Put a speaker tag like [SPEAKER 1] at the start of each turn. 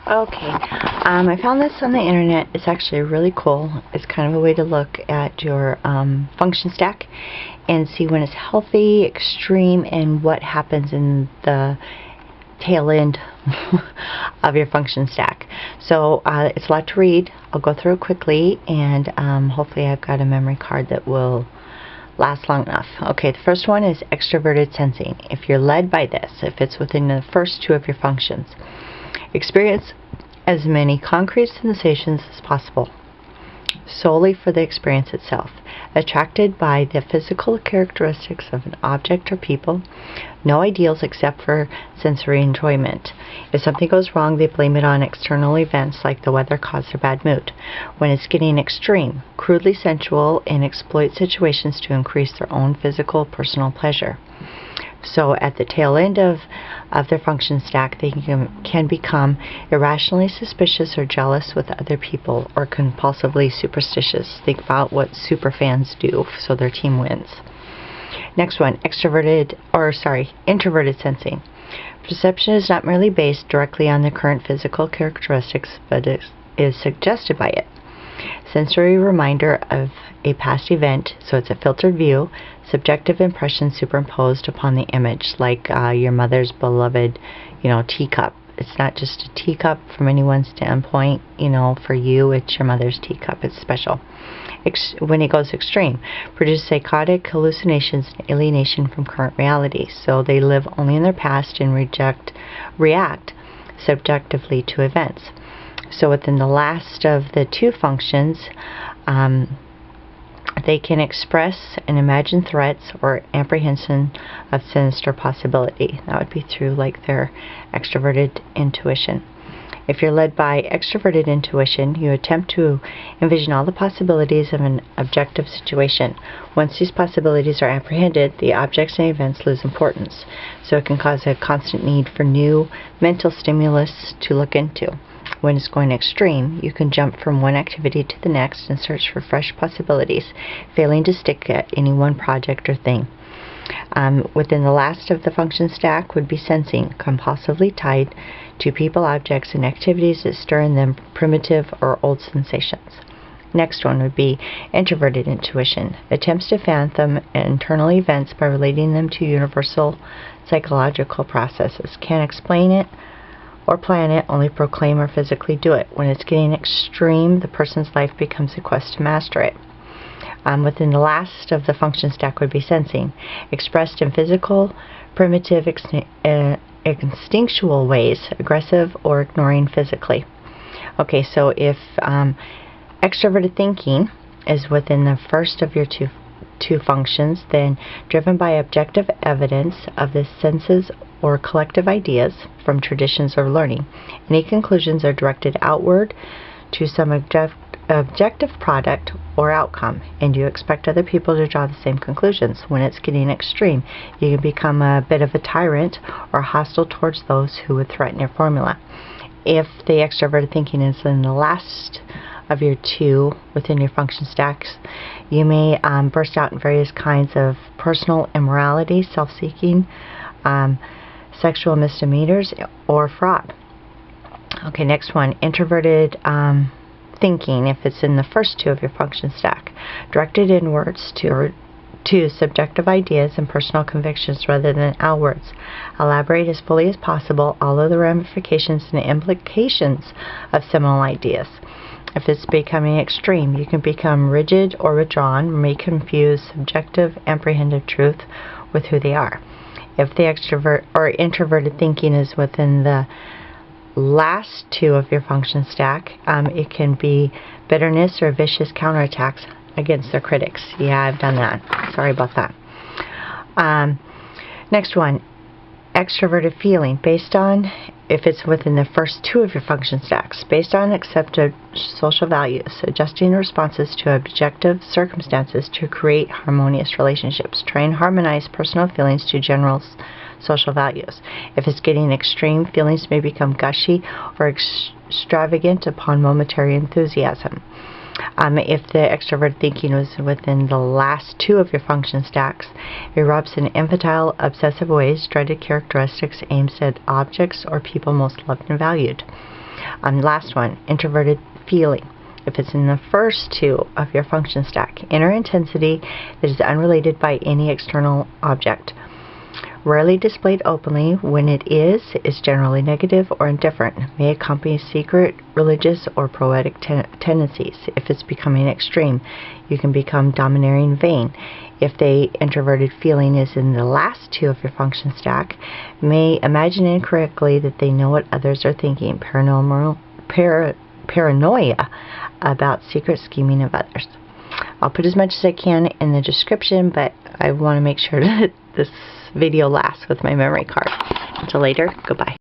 [SPEAKER 1] Okay, I found this on the internet. It's actually really cool. It's kind of a way to look at your function stack and see when it's healthy, extreme, and what happens in the tail end of your function stack. So it's a lot to read. I'll go through it quickly, and hopefully I've got a memory card that will last long enough. Okay, the first one is extroverted sensing. If you're led by this, if it's within the first two of your functions, experience as many concrete sensations as possible, solely for the experience itself. Attracted by the physical characteristics of an object or people, no ideals except for sensory enjoyment. If something goes wrong, they blame it on external events like the weather caused their bad mood. When it's getting extreme, crudely sensual, and exploit situations to increase their own physical, personal pleasure. So at the tail end of their function stack, they can become irrationally suspicious or jealous with other people, or compulsively superstitious. Think about what superfans do so their team wins. Next one, introverted sensing. Perception is not merely based directly on the current physical characteristics, but it is suggested by it. Sensory reminder of a past event, so it's a filtered view, subjective impression superimposed upon the image, like your mother's beloved, teacup. It's not just a teacup from anyone's standpoint, for you, it's your mother's teacup. It's special. When it goes extreme, produce psychotic hallucinations and alienation from current reality. So they live only in their past and react subjectively to events. So within the last of the two functions, they can express and imagine threats or apprehension of sinister possibility. That would be through their extroverted intuition. If you're led by extroverted intuition, you attempt to envision all the possibilities of an objective situation. Once these possibilities are apprehended, the objects and events lose importance. So it can cause a constant need for new mental stimulus to look into. When it's going extreme, you can jump from one activity to the next and search for fresh possibilities, failing to stick at any one project or thing. Within the last of the function stack would be sensing, compulsively tied to people, objects, and activities that stir in them primitive or old sensations. Next one would be introverted intuition. Attempts to fathom internal events by relating them to universal psychological processes. Can't explain it or plan it, only proclaim or physically do it. When it's getting extreme, the person's life becomes a quest to master it. Within the last of the function stack would be sensing, expressed in physical, primitive, instinctual ways, aggressive or ignoring physically. Okay, so if extroverted thinking is within the first of your two functions, then driven by objective evidence of the senses or collective ideas from traditions or learning. Any conclusions are directed outward to some objective product or outcome, and you expect other people to draw the same conclusions. When it's getting extreme, you can become a bit of a tyrant or hostile towards those who would threaten your formula. If the extroverted thinking is in the last of your two within your function stacks, you may burst out in various kinds of personal immorality, self-seeking, sexual misdemeanors, or fraud. Okay, next one, introverted thinking. If it's in the first two of your function stack, directed inwards to subjective ideas and personal convictions rather than outwards. Elaborate as fully as possible all of the ramifications and implications of similar ideas. If it's becoming extreme, you can become rigid or withdrawn, may confuse subjective apprehended truth with who they are. If the extrovert or introverted thinking is within the last two of your function stack, it can be bitterness or vicious counterattacks against their critics. Yeah, I've done that. Sorry about that. Next one, extroverted feeling, based on, if it's within the first two of your function stacks, based on accepted social values, adjusting responses to objective circumstances to create harmonious relationships. Try and harmonize personal feelings to general social values. If it's getting extreme, feelings may become gushy or extravagant upon momentary enthusiasm. If the extrovert thinking was within the last two of your function stacks, it erupts in infantile, obsessive ways, dreaded characteristics, aims at objects or people most loved and valued. Last one, introverted feeling. If it's in the first two of your function stack, inner intensity that is unrelated by any external object. Rarely displayed openly. When it is generally negative or indifferent. May accompany secret, religious, or poetic tendencies. If it's becoming extreme, you can become domineering, vain. If the introverted feeling is in the last two of your function stack, may imagine incorrectly that they know what others are thinking. Paranoia about secret scheming of others. I'll put as much as I can in the description, but I want to make sure that this video lasts with my memory card. Until later, goodbye.